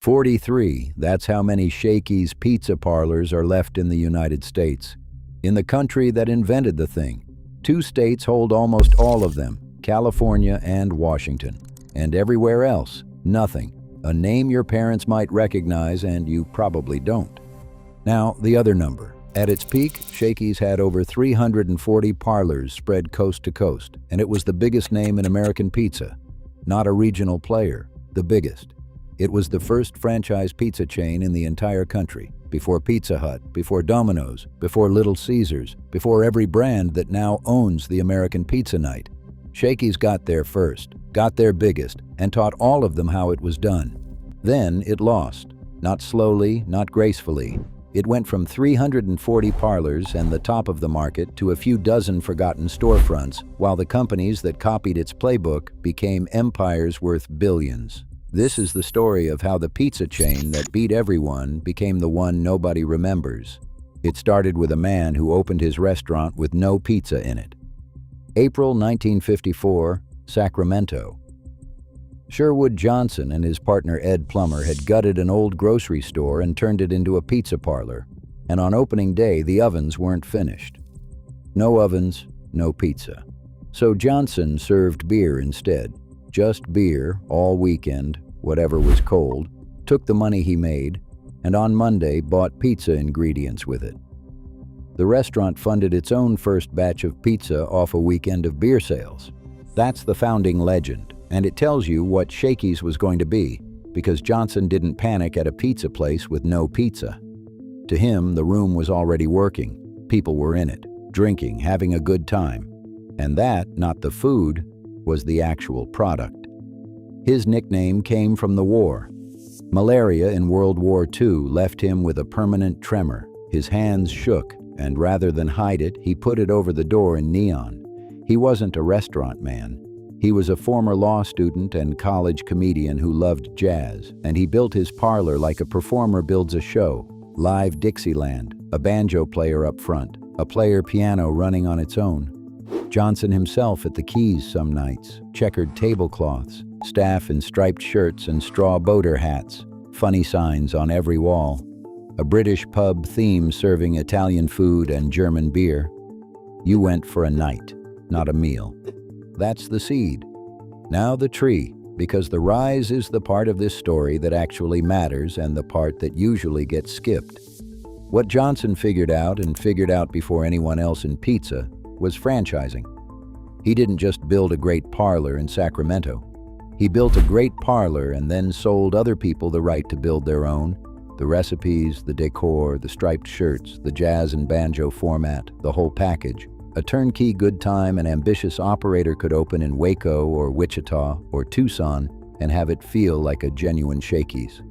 43, that's how many Shakey's pizza parlors are left in the United States. In the country that invented the thing, 2 states hold almost all of them, California and Washington. And everywhere else, nothing. A name your parents might recognize and you probably don't. Now, the other number. At its peak, Shakey's had over 340 parlors spread coast to coast, and it was the biggest name in American pizza. Not a regional player, the biggest. It was the first franchise pizza chain in the entire country, before Pizza Hut, before Domino's, before Little Caesars, before every brand that now owns the American pizza night. Shakey's got there first, got there biggest, and taught all of them how it was done. Then it lost. Not slowly, not gracefully. It went from 340 parlors and the top of the market to a few dozen forgotten storefronts, while the companies that copied its playbook became empires worth billions. This is the story of how the pizza chain that beat everyone became the one nobody remembers. It started with a man who opened his restaurant with no pizza in it. April 1954, Sacramento. Sherwood Johnson and his partner Ed Plummer had gutted an old grocery store and turned it into a pizza parlor, and on opening day the ovens weren't finished. No ovens, no pizza. So Johnson served beer instead. Just beer all weekend, whatever was cold, took the money he made, and on Monday bought pizza ingredients with it. The restaurant funded its own first batch of pizza off a weekend of beer sales. That's the founding legend, and it tells you what Shakey's was going to be, because Johnson didn't panic at a pizza place with no pizza. To him, the room was already working. People were in it, drinking, having a good time. And that, not the food, was the actual product. His nickname came from the war. Malaria in World War II left him with a permanent tremor. His hands shook, and rather than hide it, he put it over the door in neon. He wasn't a restaurant man. He was a former law student and college comedian who loved jazz, and he built his parlor like a performer builds a show. Live Dixieland, a banjo player up front, a player piano running on its own. Johnson himself at the keys some nights, checkered tablecloths, staff in striped shirts and straw boater hats, funny signs on every wall, a British pub theme serving Italian food and German beer. You went for a night, not a meal. That's the seed. Now the tree, because the rise is the part of this story that actually matters and the part that usually gets skipped. What Johnson figured out, and figured out before anyone else in pizza, was franchising. He didn't just build a great parlor in Sacramento. He built a great parlor and then sold other people the right to build their own. The recipes, the decor, the striped shirts, the jazz and banjo format, the whole package. A turnkey good time and ambitious operator could open in Waco or Wichita or Tucson and have it feel like a genuine Shakey's.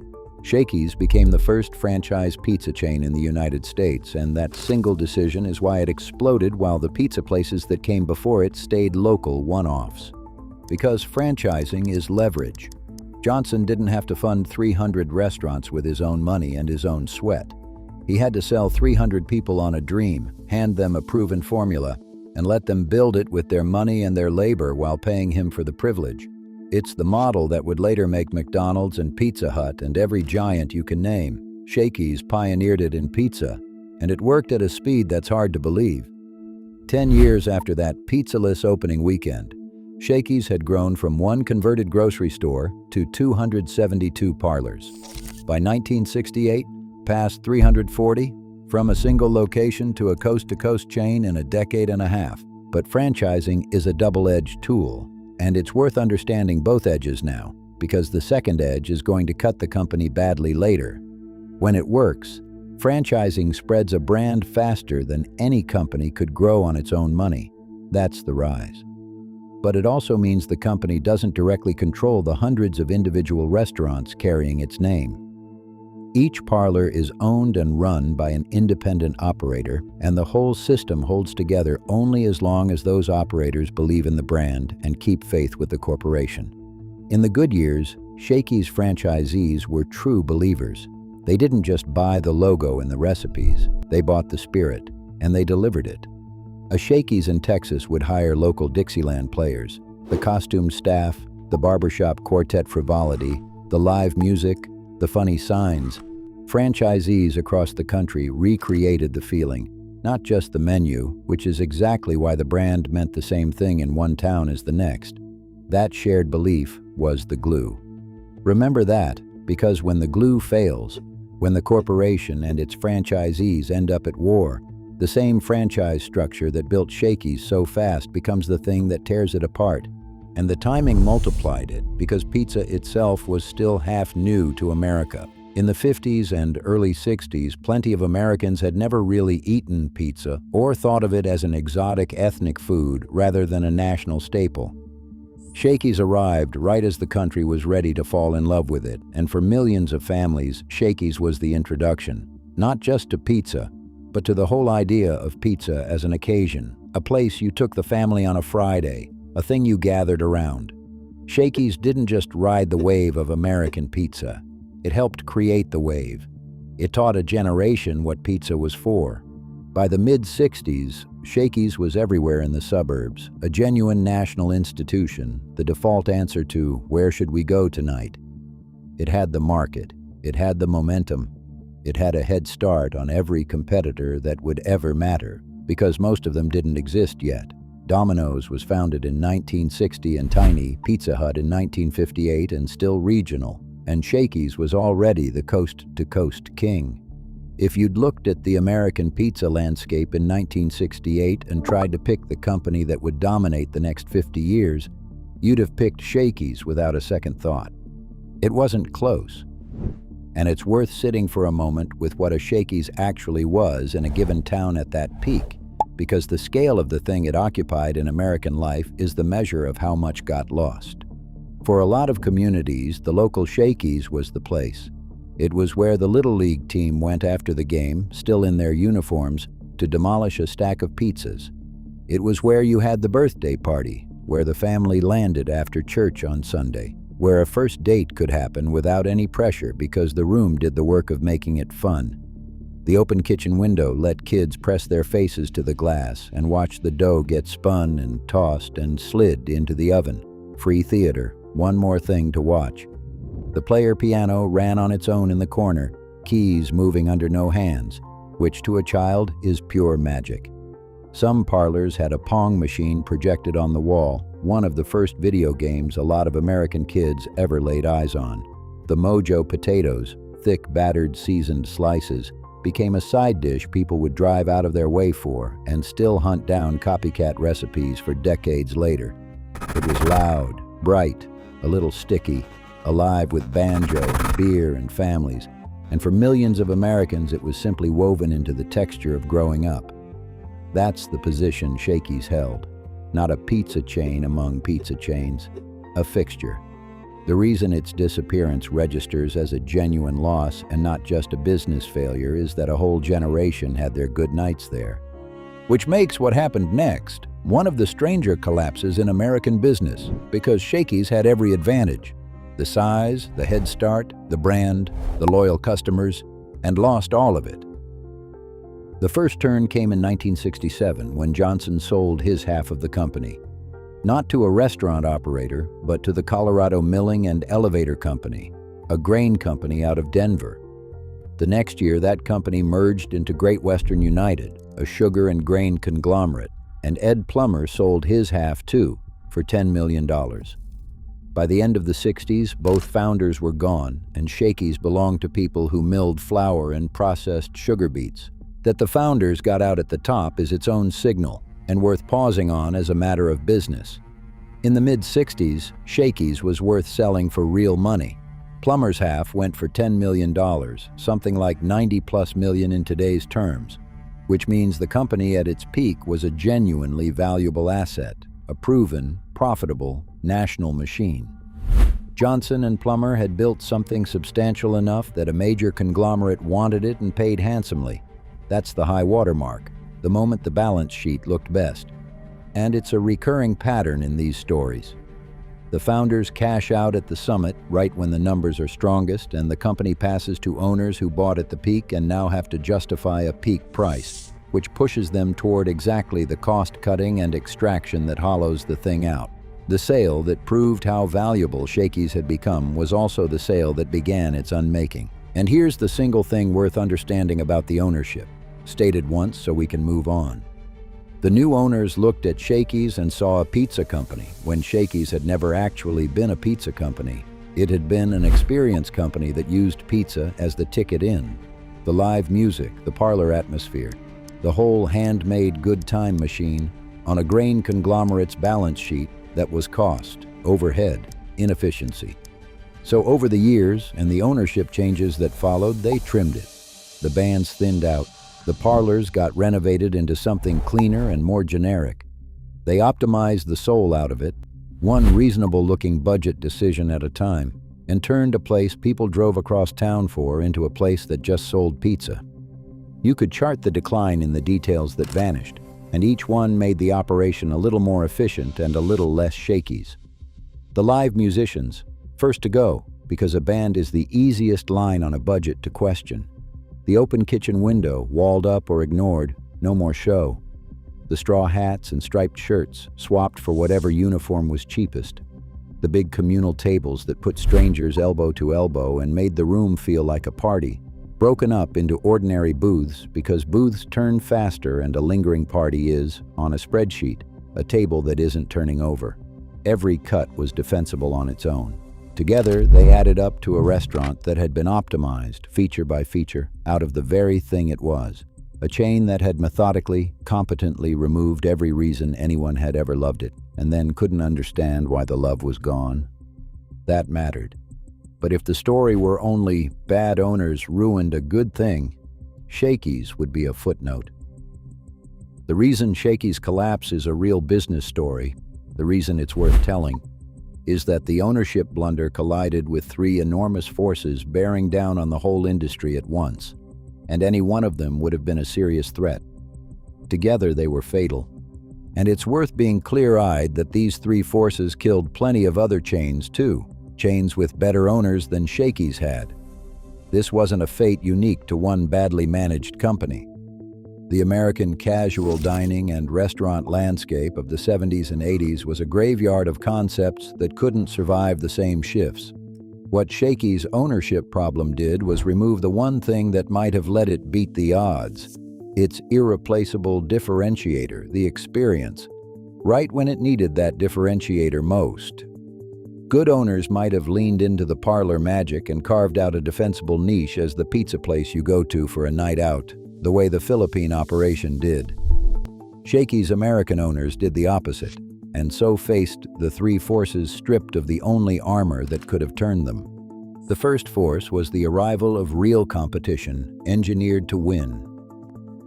Shakey's became the first franchise pizza chain in the United States, and that single decision is why it exploded while the pizza places that came before it stayed local one-offs. Because franchising is leverage. Johnson didn't have to fund 300 restaurants with his own money and his own sweat. He had to sell 300 people on a dream, hand them a proven formula, and let them build it with their money and their labor while paying him for the privilege. It's the model that would later make McDonald's and Pizza Hut and every giant you can name. Shakey's pioneered it in pizza, and it worked at a speed that's hard to believe. 10 years after that pizzaless opening weekend, Shakey's had grown from one converted grocery store to 272 parlors. By 1968, past 340, from a single location to a coast-to-coast chain in a decade and a half. But franchising is a double-edged tool, and it's worth understanding both edges now, because the second edge is going to cut the company badly later. When it works, franchising spreads a brand faster than any company could grow on its own money. That's the rise. But it also means the company doesn't directly control the hundreds of individual restaurants carrying its name. Each parlor is owned and run by an independent operator, and the whole system holds together only as long as those operators believe in the brand and keep faith with the corporation. In the good years, Shakey's franchisees were true believers. They didn't just buy the logo and the recipes, they bought the spirit, and they delivered it. A Shakey's in Texas would hire local Dixieland players, the costume staff, the barbershop quartet frivolity, the live music, The funny signs. Franchisees across the country recreated the feeling, not just the menu, which is exactly why the brand meant the same thing in one town as the next. That shared belief was the glue. Remember that, because when the glue fails, when the corporation and its franchisees end up at war, the same franchise structure that built Shakey's so fast becomes the thing that tears it apart. And the timing multiplied it because pizza itself was still half new to America. In the 50s and early 60s, plenty of Americans had never really eaten pizza or thought of it as an exotic ethnic food rather than a national staple. Shakey's arrived right as the country was ready to fall in love with it, and for millions of families, Shakey's was the introduction, not just to pizza, but to the whole idea of pizza as an occasion, a place you took the family on a Friday, a thing you gathered around. Shakey's didn't just ride the wave of American pizza. It helped create the wave. It taught a generation what pizza was for. By the mid-60s, Shakey's was everywhere in the suburbs, a genuine national institution, the default answer to "where should we go tonight?" It had the market, it had the momentum, it had a head start on every competitor that would ever matter, because most of them didn't exist yet. Domino's was founded in 1960 and tiny, Pizza Hut in 1958 and still regional, and Shakey's was already the coast-to-coast king. If you'd looked at the American pizza landscape in 1968 and tried to pick the company that would dominate the next 50 years, you'd have picked Shakey's without a second thought. It wasn't close. And it's worth sitting for a moment with what a Shakey's actually was in a given town at that peak, because the scale of the thing it occupied in American life is the measure of how much got lost. For a lot of communities, the local Shakey's was the place. It was where the Little League team went after the game, still in their uniforms, to demolish a stack of pizzas. It was where you had the birthday party, where the family landed after church on Sunday, where a first date could happen without any pressure because the room did the work of making it fun. The open kitchen window let kids press their faces to the glass and watch the dough get spun and tossed and slid into the oven. Free theater, one more thing to watch. The player piano ran on its own in the corner, keys moving under no hands, which to a child is pure magic. Some parlors had a Pong machine projected on the wall, one of the first video games a lot of American kids ever laid eyes on. The Mojo potatoes, thick battered seasoned slices, became a side dish people would drive out of their way for and still hunt down copycat recipes for decades later. It was loud, bright, a little sticky, alive with banjo, beer, and families, and for millions of Americans it was simply woven into the texture of growing up. That's the position Shakey's held. Not a pizza chain among pizza chains, a fixture. The reason its disappearance registers as a genuine loss and not just a business failure is that a whole generation had their good nights there. Which makes what happened next one of the stranger collapses in American business, because Shakey's had every advantage. The size, the head start, the brand, the loyal customers, and lost all of it. The first turn came in 1967 when Johnson sold his half of the company. Not to a restaurant operator, but to the Colorado Milling and Elevator Company, a grain company out of Denver. The next year, that company merged into Great Western United, a sugar and grain conglomerate, and Ed Plummer sold his half too, for $10 million. By the end of the 60s, both founders were gone, and Shakey's belonged to people who milled flour and processed sugar beets. That the founders got out at the top is its own signal, and worth pausing on as a matter of business. In the mid-60s, Shakey's was worth selling for real money. Plummer's half went for $10 million, something like 90+ million in today's terms, which means the company at its peak was a genuinely valuable asset, a proven, profitable, national machine. Johnson and Plummer had built something substantial enough that a major conglomerate wanted it and paid handsomely. That's the high watermark, the moment the balance sheet looked best. And it's a recurring pattern in these stories. The founders cash out at the summit right when the numbers are strongest, and the company passes to owners who bought at the peak and now have to justify a peak price, which pushes them toward exactly the cost-cutting and extraction that hollows the thing out. The sale that proved how valuable Shakey's had become was also the sale that began its unmaking. And here's the single thing worth understanding about the ownership, stated once so we can move on. The new owners looked at Shakey's and saw a pizza company, when Shakey's had never actually been a pizza company. It had been an experience company that used pizza as the ticket in. The live music, the parlor atmosphere, the whole handmade good time machine on a grain conglomerate's balance sheet that was cost, overhead, inefficiency. So over the years and the ownership changes that followed, they trimmed it. The bands thinned out. The parlors got renovated into something cleaner and more generic. They optimized the soul out of it, one reasonable-looking budget decision at a time, and turned a place people drove across town for into a place that just sold pizza. You could chart the decline in the details that vanished, and each one made the operation a little more efficient and a little less Shakey's. The live musicians, first to go, because a band is the easiest line on a budget to question. The open kitchen window, walled up or ignored, no more show. The straw hats and striped shirts, swapped for whatever uniform was cheapest. The big communal tables that put strangers elbow to elbow and made the room feel like a party, broken up into ordinary booths because booths turn faster and a lingering party is, on a spreadsheet, a table that isn't turning over. Every cut was defensible on its own. Together, they added up to a restaurant that had been optimized, feature by feature, out of the very thing it was. A chain that had methodically, competently removed every reason anyone had ever loved it, and then couldn't understand why the love was gone. That mattered. But if the story were only bad owners ruined a good thing, Shakey's would be a footnote. The reason Shakey's collapse is a real business story, the reason it's worth telling, is that the ownership blunder collided with three enormous forces bearing down on the whole industry at once, and any one of them would have been a serious threat. Together they were fatal. And it's worth being clear-eyed that these three forces killed plenty of other chains too, chains with better owners than Shakey's had. This wasn't a fate unique to one badly managed company. The American casual dining and restaurant landscape of the 70s and 80s was a graveyard of concepts that couldn't survive the same shifts. What Shakey's ownership problem did was remove the one thing that might have let it beat the odds, its irreplaceable differentiator, the experience, right when it needed that differentiator most. Good owners might have leaned into the parlor magic and carved out a defensible niche as the pizza place you go to for a night out, the way the Philippine operation did. Shakey's American owners did the opposite, and so faced the three forces stripped of the only armor that could have turned them. The first force was the arrival of real competition, engineered to win.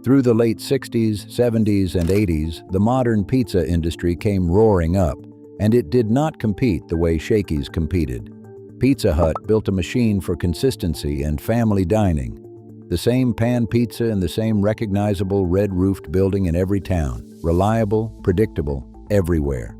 Through the late 60s, 70s, and 80s, the modern pizza industry came roaring up, and it did not compete the way Shakey's competed. Pizza Hut built a machine for consistency and family dining. The same pan pizza in the same recognizable red-roofed building in every town. Reliable, predictable, everywhere.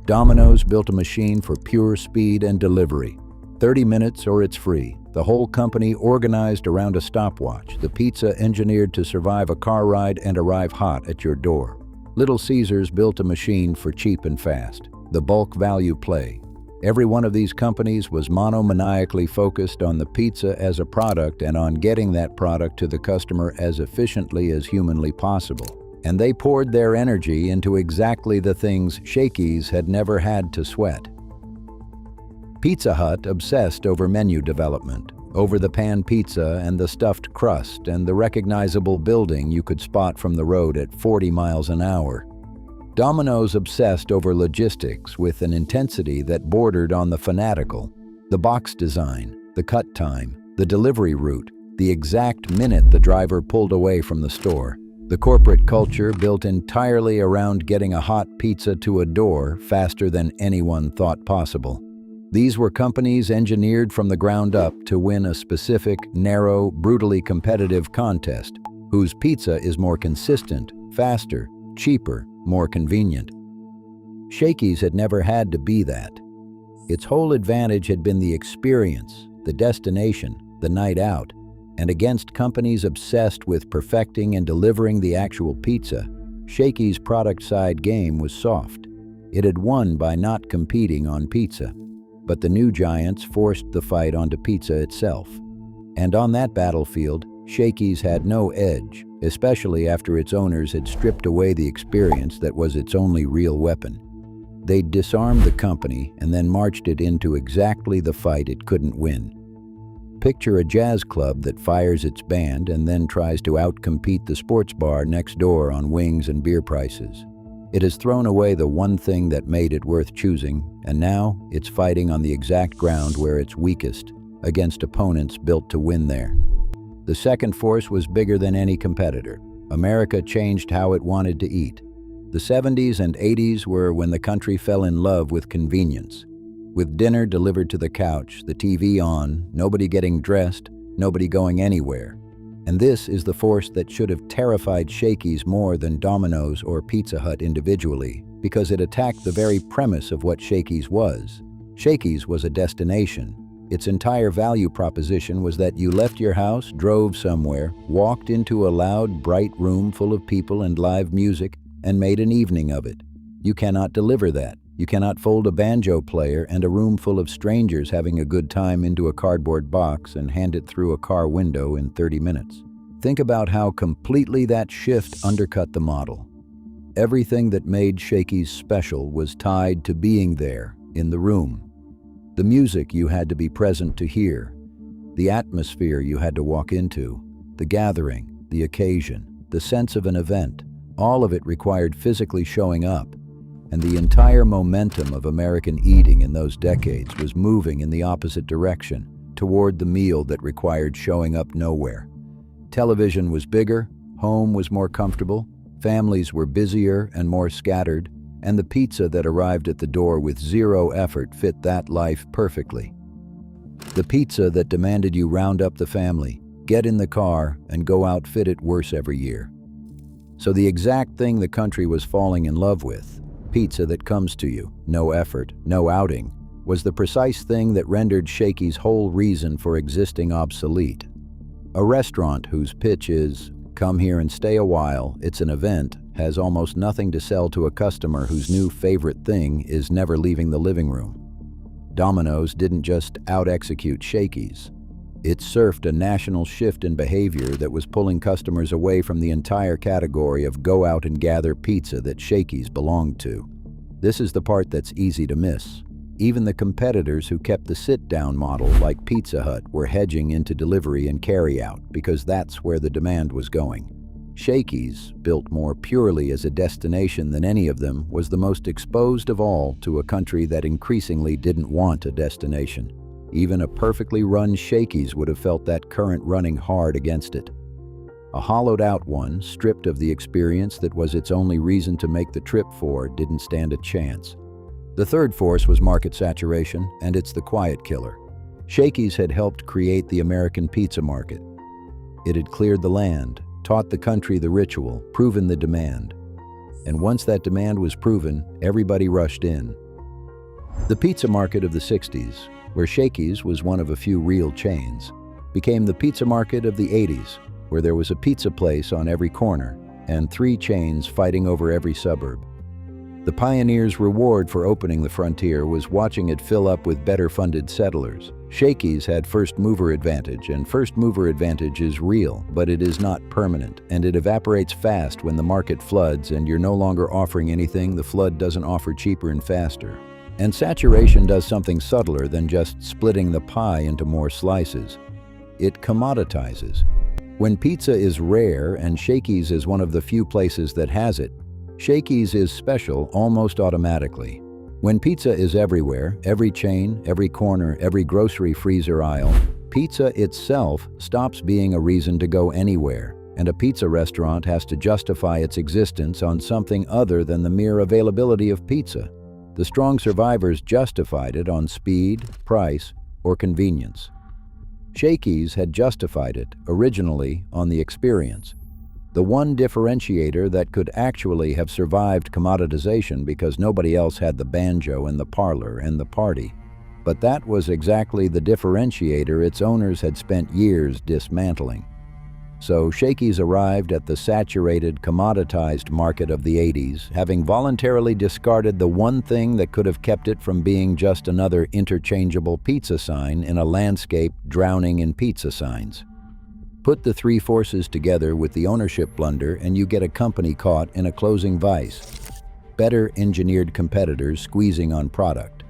Domino's built a machine for pure speed and delivery. 30 minutes or it's free. The whole company organized around a stopwatch. The pizza engineered to survive a car ride and arrive hot at your door. Little Caesars built a machine for cheap and fast. The bulk value play. Every one of these companies was monomaniacally focused on the pizza as a product and on getting that product to the customer as efficiently as humanly possible. And they poured their energy into exactly the things Shakey's had never had to sweat. Pizza Hut obsessed over menu development, over the pan pizza and the stuffed crust and the recognizable building you could spot from the road at 40 miles an hour. Domino's obsessed over logistics with an intensity that bordered on the fanatical. The box design, the cut time, the delivery route, the exact minute the driver pulled away from the store. The corporate culture built entirely around getting a hot pizza to a door faster than anyone thought possible. These were companies engineered from the ground up to win a specific, narrow, brutally competitive contest, whose pizza is more consistent, faster, cheaper, more convenient. Shakey's had never had to be that. Its whole advantage had been the experience, the destination, the night out, and against companies obsessed with perfecting and delivering the actual pizza, Shakey's product side game was soft. It had won by not competing on pizza. But the new giants forced the fight onto pizza itself. And on that battlefield, Shakey's had no edge, especially after its owners had stripped away the experience that was its only real weapon. They'd disarmed the company and then marched it into exactly the fight it couldn't win. Picture a jazz club that fires its band and then tries to outcompete the sports bar next door on wings and beer prices. It has thrown away the one thing that made it worth choosing, and now it's fighting on the exact ground where it's weakest, against opponents built to win there. The second force was bigger than any competitor. America changed how it wanted to eat. The 70s and 80s were when the country fell in love with convenience. With dinner delivered to the couch, the TV on, nobody getting dressed, nobody going anywhere. And this is the force that should have terrified Shakey's more than Domino's or Pizza Hut individually, because it attacked the very premise of what Shakey's was. Shakey's was a destination. Its entire value proposition was that you left your house, drove somewhere, walked into a loud, bright room full of people and live music, and made an evening of it. You cannot deliver that. You cannot fold a banjo player and a room full of strangers having a good time into a cardboard box and hand it through a car window in 30 minutes. Think about how completely that shift undercut the model. Everything that made Shakey's special was tied to being there, in the room. The music you had to be present to hear, the atmosphere you had to walk into, the gathering, the occasion, the sense of an event, all of it required physically showing up. And the entire momentum of American eating in those decades was moving in the opposite direction, toward the meal that required showing up nowhere. Television was bigger, home was more comfortable, families were busier and more scattered, and the pizza that arrived at the door with zero effort fit that life perfectly. The pizza that demanded you round up the family, get in the car, and go outfit it worse every year. So the exact thing the country was falling in love with, pizza that comes to you, no effort, no outing, was the precise thing that rendered Shakey's whole reason for existing obsolete. A restaurant whose pitch is, come here and stay a while, it's an event, has almost nothing to sell to a customer whose new favorite thing is never leaving the living room. Domino's didn't just out-execute Shakey's. It surfed a national shift in behavior that was pulling customers away from the entire category of go out and gather pizza that Shakey's belonged to. This is the part that's easy to miss. Even the competitors who kept the sit-down model, like Pizza Hut, were hedging into delivery and carry-out because that's where the demand was going. Shakey's, built more purely as a destination than any of them, was the most exposed of all to a country that increasingly didn't want a destination. Even a perfectly run Shakey's would have felt that current running hard against it. A hollowed-out one, stripped of the experience that was its only reason to make the trip for, didn't stand a chance. The third force was market saturation, and it's the quiet killer. Shakey's had helped create the American pizza market. It had cleared the land, taught the country the ritual, proven the demand. And once that demand was proven, everybody rushed in. The pizza market of the 60s, where Shakey's was one of a few real chains, became the pizza market of the 80s, where there was a pizza place on every corner and 3 chains fighting over every suburb. The pioneer's reward for opening the frontier was watching it fill up with better-funded settlers. Shakey's had first-mover advantage, and first-mover advantage is real, but it is not permanent, and it evaporates fast when the market floods and you're no longer offering anything the flood doesn't offer cheaper and faster. And saturation does something subtler than just splitting the pie into more slices. It commoditizes. When pizza is rare and Shakey's is one of the few places that has it, Shakey's is special almost automatically. When pizza is everywhere, every chain, every corner, every grocery freezer aisle, pizza itself stops being a reason to go anywhere, and a pizza restaurant has to justify its existence on something other than the mere availability of pizza. The strong survivors justified it on speed, price, or convenience. Shakey's had justified it, originally, on the experience. The one differentiator that could actually have survived commoditization because nobody else had the banjo and the parlor and the party. But that was exactly the differentiator its owners had spent years dismantling. So Shakey's arrived at the saturated, commoditized market of the 80s, having voluntarily discarded the one thing that could have kept it from being just another interchangeable pizza sign in a landscape drowning in pizza signs. Put the three forces together with the ownership blunder and you get a company caught in a closing vice. Better engineered competitors squeezing on product.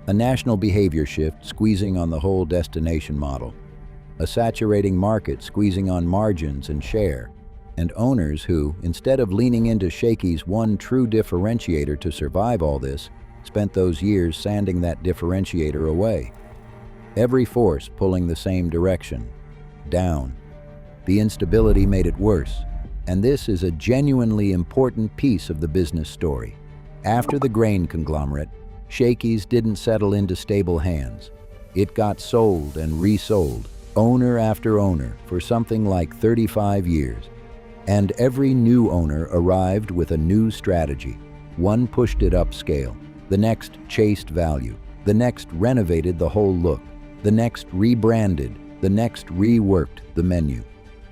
A national behavior shift squeezing on the whole destination model. A saturating market squeezing on margins and share, and owners who, instead of leaning into Shakey's one true differentiator to survive all this, spent those years sanding that differentiator away. Every force pulling the same direction, down. The instability made it worse, and this is a genuinely important piece of the business story. After the grain conglomerate, Shakey's didn't settle into stable hands. It got sold and resold, owner after owner, for something like 35 years. And every new owner arrived with a new strategy. One pushed it upscale, the next chased value, the next renovated the whole look, the next rebranded, the next reworked the menu.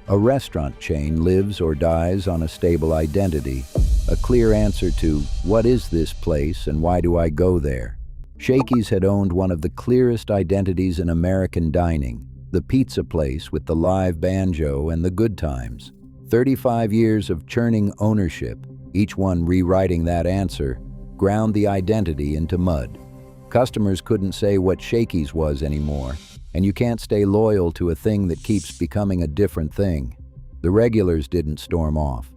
A restaurant chain lives or dies on a stable identity, a clear answer to, what is this place and why do I go there? Shakey's had owned one of the clearest identities in American dining, the pizza place with the live banjo and the good times. 35 years of churning ownership, each one rewriting that answer, ground the identity into mud. Customers couldn't say what Shakey's was anymore, and you can't stay loyal to a thing that keeps becoming a different thing. The regulars didn't storm off.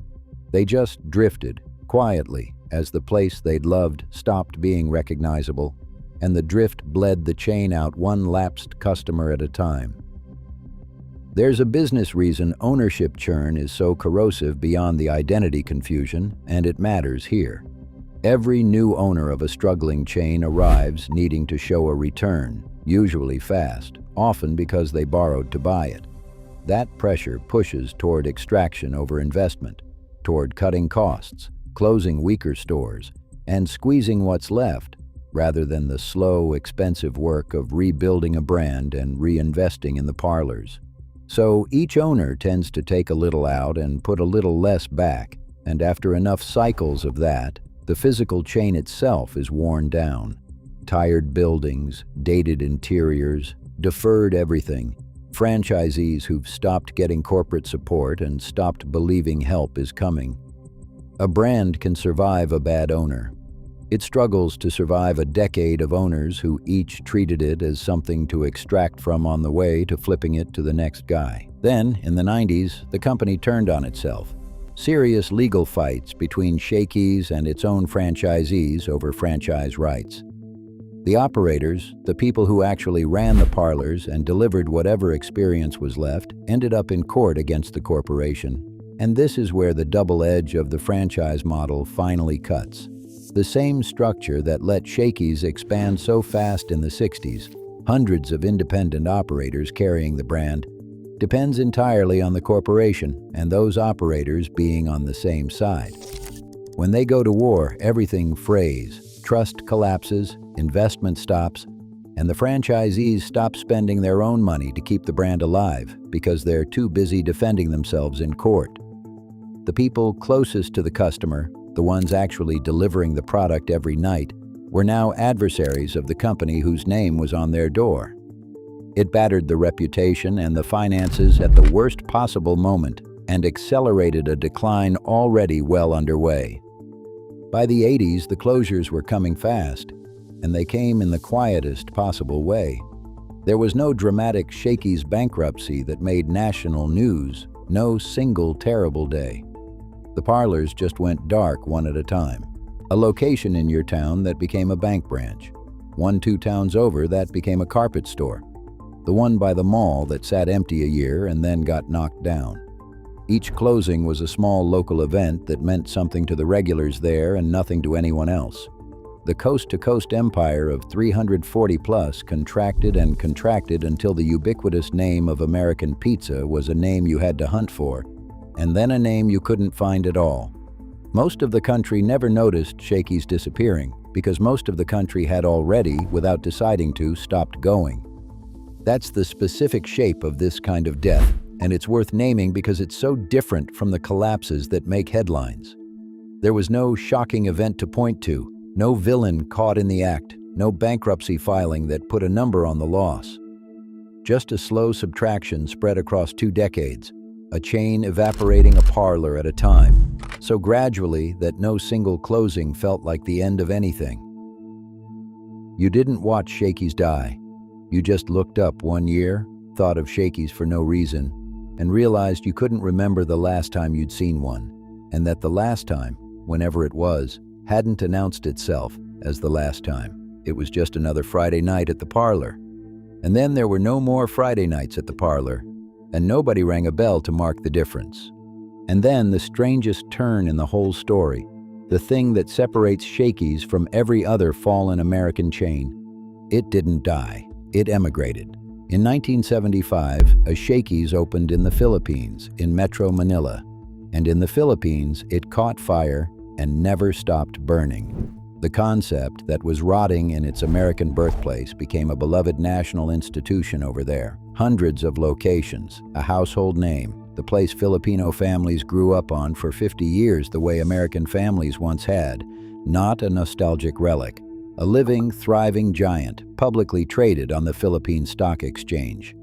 They just drifted, quietly, as the place they'd loved stopped being recognizable, and the drift bled the chain out one lapsed customer at a time. There's a business reason ownership churn is so corrosive beyond the identity confusion, and it matters here. Every new owner of a struggling chain arrives needing to show a return, usually fast, often because they borrowed to buy it. That pressure pushes toward extraction over investment, toward cutting costs, closing weaker stores, and squeezing what's left, rather than the slow, expensive work of rebuilding a brand and reinvesting in the parlors. So each owner tends to take a little out and put a little less back, and after enough cycles of that, the physical chain itself is worn down. Tired buildings, dated interiors, deferred everything, franchisees who've stopped getting corporate support and stopped believing help is coming. A brand can survive a bad owner. It struggles to survive a decade of owners who each treated it as something to extract from on the way to flipping it to the next guy. Then, in the 90s, the company turned on itself. Serious legal fights between Shakey's and its own franchisees over franchise rights. The operators, the people who actually ran the parlors and delivered whatever experience was left, ended up in court against the corporation. And this is where the double edge of the franchise model finally cuts. The same structure that let Shakey's expand so fast in the 60s, hundreds of independent operators carrying the brand, depends entirely on the corporation and those operators being on the same side. When they go to war, everything frays, trust collapses, investment stops, and the franchisees stop spending their own money to keep the brand alive because they're too busy defending themselves in court. The people closest to the customer, the ones actually delivering the product every night, were now adversaries of the company whose name was on their door. It battered the reputation and the finances at the worst possible moment and accelerated a decline already well underway. By the 80s, the closures were coming fast, and they came in the quietest possible way. There was no dramatic Shakey's bankruptcy that made national news, no single terrible day. The parlors just went dark one at a time. A location in your town that became a bank branch. 2 towns over that became a carpet store. The one by the mall that sat empty a year and then got knocked down. Each closing was a small local event that meant something to the regulars there and nothing to anyone else. The coast-to-coast empire of 340-plus contracted and contracted until the ubiquitous name of American pizza was a name you had to hunt for, and then a name you couldn't find at all. Most of the country never noticed Shakey's disappearing because most of the country had already, without deciding to, stopped going. That's the specific shape of this kind of death, and it's worth naming because it's so different from the collapses that make headlines. There was no shocking event to point to, no villain caught in the act, no bankruptcy filing that put a number on the loss. Just a slow subtraction spread across 2 decades, a chain evaporating a parlor at a time, so gradually that no single closing felt like the end of anything. You didn't watch Shakey's die. You just looked up one year, thought of Shakey's for no reason, and realized you couldn't remember the last time you'd seen one, and that the last time, whenever it was, hadn't announced itself as the last time. It was just another Friday night at the parlor. And then there were no more Friday nights at the parlor, and nobody rang a bell to mark the difference. And then the strangest turn in the whole story, the thing that separates Shakey's from every other fallen American chain. It didn't die. It emigrated. In 1975, a Shakey's opened in the Philippines, in Metro Manila. And in the Philippines, it caught fire and never stopped burning. The concept that was rotting in its American birthplace became a beloved national institution over there. Hundreds of locations, a household name, the place Filipino families grew up on for 50 years the way American families once had, not a nostalgic relic. A living, thriving giant, publicly traded on the Philippine Stock Exchange.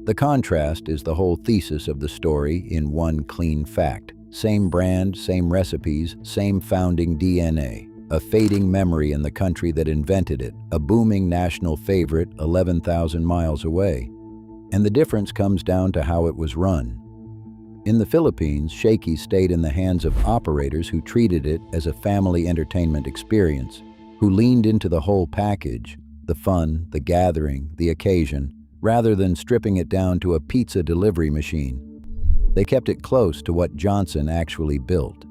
The contrast is the whole thesis of the story in one clean fact. Same brand, same recipes, same founding DNA. A fading memory in the country that invented it, a booming national favorite 11,000 miles away. And the difference comes down to how it was run. In the Philippines, Shakey stayed in the hands of operators who treated it as a family entertainment experience, who leaned into the whole package, the fun, the gathering, the occasion, rather than stripping it down to a pizza delivery machine. They kept it close to what Johnson actually built.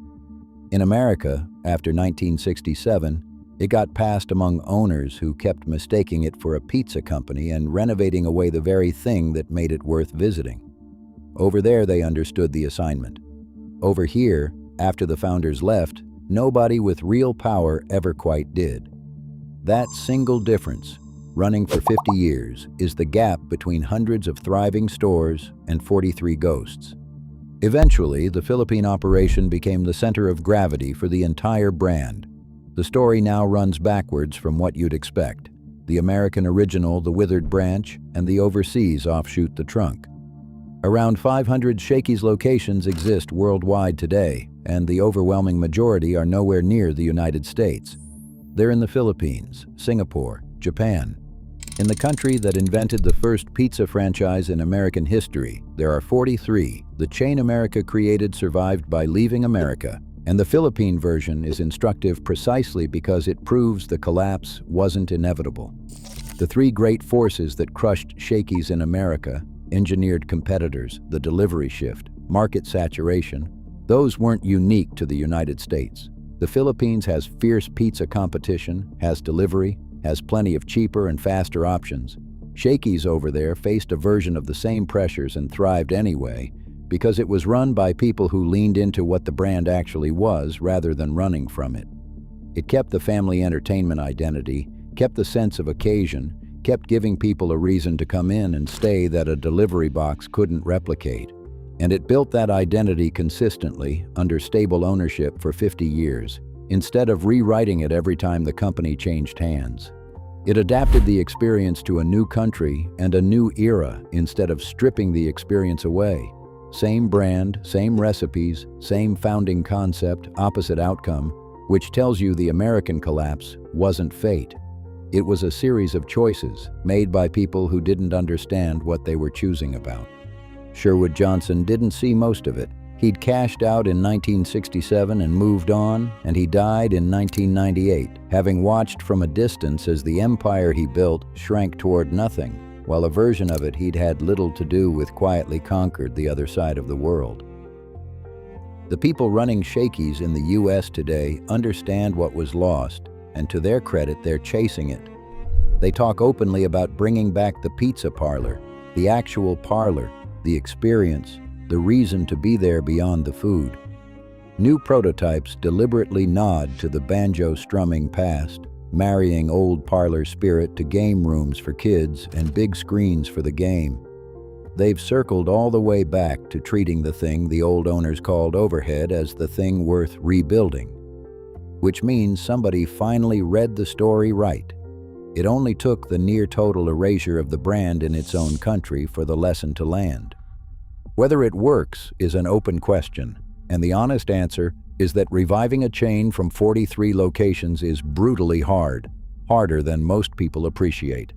In America, after 1967, it got passed among owners who kept mistaking it for a pizza company and renovating away the very thing that made it worth visiting. Over there, they understood the assignment. Over here, after the founders left, nobody with real power ever quite did. That single difference, running for 50 years, is the gap between hundreds of thriving stores and 43 ghosts. Eventually, the Philippine operation became the center of gravity for the entire brand. The story now runs backwards from what you'd expect. The American original, the withered branch, and the overseas offshoot, the trunk. Around 500 Shakey's locations exist worldwide today, and the overwhelming majority are nowhere near the United States. They're in the Philippines, Singapore, Japan. In the country that invented the first pizza franchise in American history, there are 43. The chain America created survived by leaving America, and the Philippine version is instructive precisely because it proves the collapse wasn't inevitable. The 3 great forces that crushed Shakey's in America, engineered competitors, the delivery shift, market saturation, those weren't unique to the United States. The Philippines has fierce pizza competition, has delivery, has plenty of cheaper and faster options. Shakey's over there faced a version of the same pressures and thrived anyway because it was run by people who leaned into what the brand actually was rather than running from it. It kept the family entertainment identity, kept the sense of occasion, kept giving people a reason to come in and stay that a delivery box couldn't replicate. And it built that identity consistently under stable ownership for 50 years. Instead of rewriting it every time the company changed hands. It adapted the experience to a new country and a new era instead of stripping the experience away. Same brand, same recipes, same founding concept, opposite outcome, which tells you the American collapse wasn't fate. It was a series of choices made by people who didn't understand what they were choosing about. Sherwood Johnson didn't see most of it. He'd cashed out in 1967 and moved on, and he died in 1998, having watched from a distance as the empire he built shrank toward nothing, while a version of it he'd had little to do with quietly conquered the other side of the world. The people running Shakey's in the U.S. today understand what was lost, and to their credit, they're chasing it. They talk openly about bringing back the pizza parlor, the actual parlor, the experience, the reason to be there beyond the food. New prototypes deliberately nod to the banjo-strumming past, marrying old parlor spirit to game rooms for kids and big screens for the game. They've circled all the way back to treating the thing the old owners called overhead as the thing worth rebuilding, which means somebody finally read the story right. It only took the near-total erasure of the brand in its own country for the lesson to land. Whether it works is an open question, and the honest answer is that reviving a chain from 43 locations is brutally hard, harder than most people appreciate.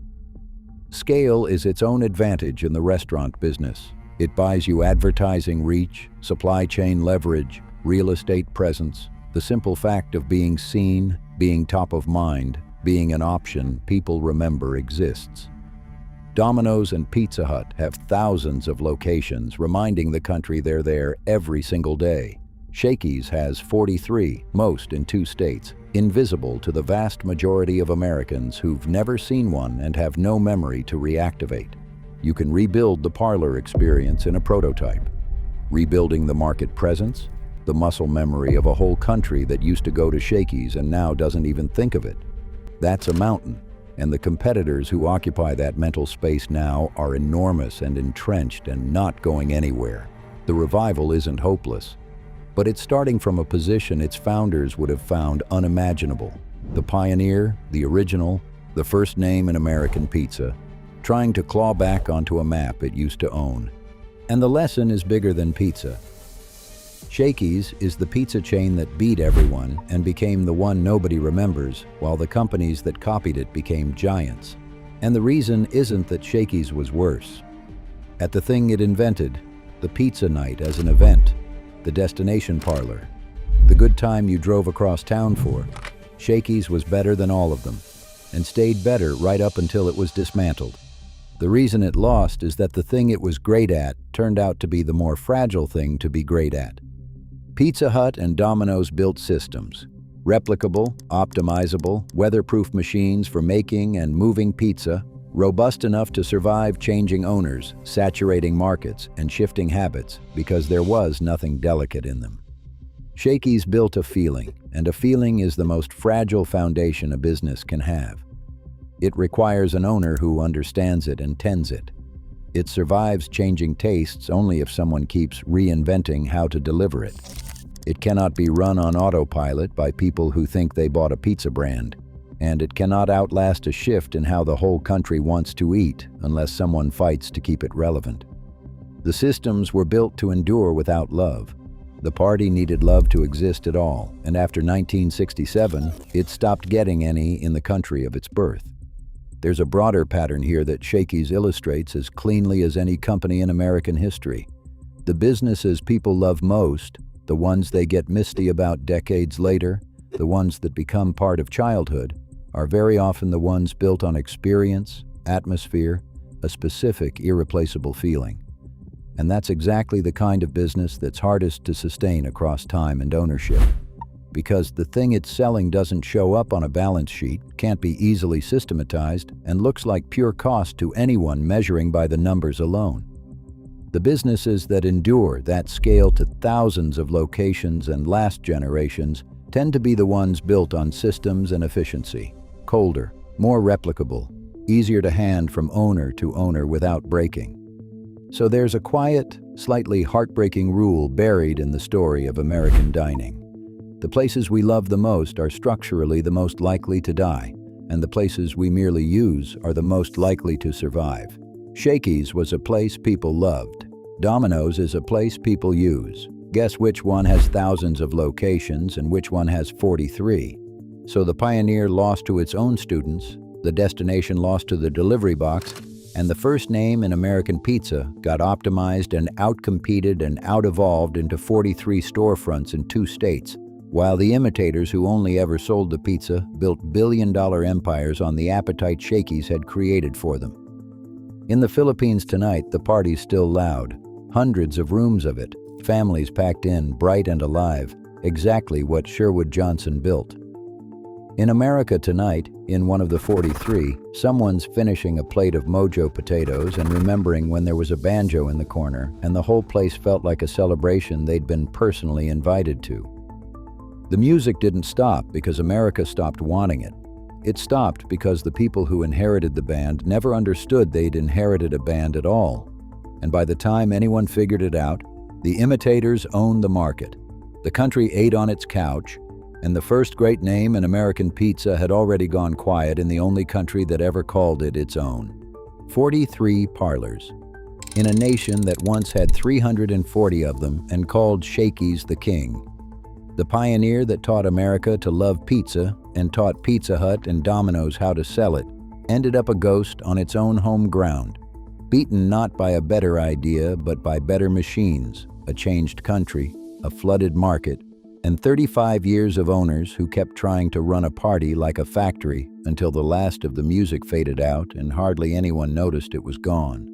Scale is its own advantage in the restaurant business. It buys you advertising reach, supply chain leverage, real estate presence, the simple fact of being seen, being top of mind, being an option people remember exists. Domino's and Pizza Hut have thousands of locations, reminding the country they're there every single day. Shakey's has 43, most in 2 states, invisible to the vast majority of Americans who've never seen one and have no memory to reactivate. You can rebuild the Parlor experience in a prototype, rebuilding the market presence, the muscle memory of a whole country that used to go to Shakey's and now doesn't even think of it. That's a mountain, and the competitors who occupy that mental space now are enormous and entrenched and not going anywhere. The revival isn't hopeless, but it's starting from a position its founders would have found unimaginable. The pioneer, the original, the first name in American pizza, trying to claw back onto a map it used to own. And the lesson is bigger than pizza. Shakey's is the pizza chain that beat everyone and became the one nobody remembers, while the companies that copied it became giants. And the reason isn't that Shakey's was worse. At the thing it invented, the pizza night as an event, the destination parlor, the good time you drove across town for, Shakey's was better than all of them, and stayed better right up until it was dismantled. The reason it lost is that the thing it was great at turned out to be the more fragile thing to be great at. Pizza Hut and Domino's built systems, replicable, optimizable, weatherproof machines for making and moving pizza, robust enough to survive changing owners, saturating markets, and shifting habits because there was nothing delicate in them. Shakey's built a feeling, and a feeling is the most fragile foundation a business can have. It requires an owner who understands it and tends it. It survives changing tastes only if someone keeps reinventing how to deliver it. It cannot be run on autopilot by people who think they bought a pizza brand, and it cannot outlast a shift in how the whole country wants to eat unless someone fights to keep it relevant. The systems were built to endure without love. The party needed love to exist at all, and after 1967, it stopped getting any in the country of its birth. There's a broader pattern here that Shakey's illustrates as cleanly as any company in American history. The businesses people love most, the ones they get misty about decades later, the ones that become part of childhood, are very often the ones built on experience, atmosphere, a specific, irreplaceable feeling. And that's exactly the kind of business that's hardest to sustain across time and ownership. Because the thing it's selling doesn't show up on a balance sheet, can't be easily systematized, and looks like pure cost to anyone measuring by the numbers alone. The businesses that endure that scale to thousands of locations and last generations tend to be the ones built on systems and efficiency, colder, more replicable, easier to hand from owner to owner without breaking. So there's a quiet, slightly heartbreaking rule buried in the story of American dining. The places we love the most are structurally the most likely to die, and the places we merely use are the most likely to survive. Shakey's was a place people loved. Domino's is a place people use. Guess which one has thousands of locations and which one has 43? So the pioneer lost to its own students, the destination lost to the delivery box, and the first name in American pizza got optimized and outcompeted and out-evolved into 43 storefronts in 2 states, while the imitators who only ever sold the pizza built billion-dollar empires on the appetite Shakey's had created for them. In the Philippines tonight, the party's still loud. Hundreds of rooms of it, families packed in, bright and alive, exactly what Sherwood Johnson built. In America tonight, in one of the 43, someone's finishing a plate of mojo potatoes and remembering when there was a banjo in the corner, and the whole place felt like a celebration they'd been personally invited to. The music didn't stop because America stopped wanting it. It stopped because the people who inherited the band never understood they'd inherited a band at all. And by the time anyone figured it out, the imitators owned the market. The country ate on its couch, and the first great name in American pizza had already gone quiet in the only country that ever called it its own. 43 parlors. In a nation that once had 340 of them and called Shakey's the king. The pioneer that taught America to love pizza and taught Pizza Hut and Domino's how to sell it ended up a ghost on its own home ground, beaten not by a better idea but by better machines, a changed country, a flooded market, and 35 years of owners who kept trying to run a party like a factory until the last of the music faded out and hardly anyone noticed it was gone.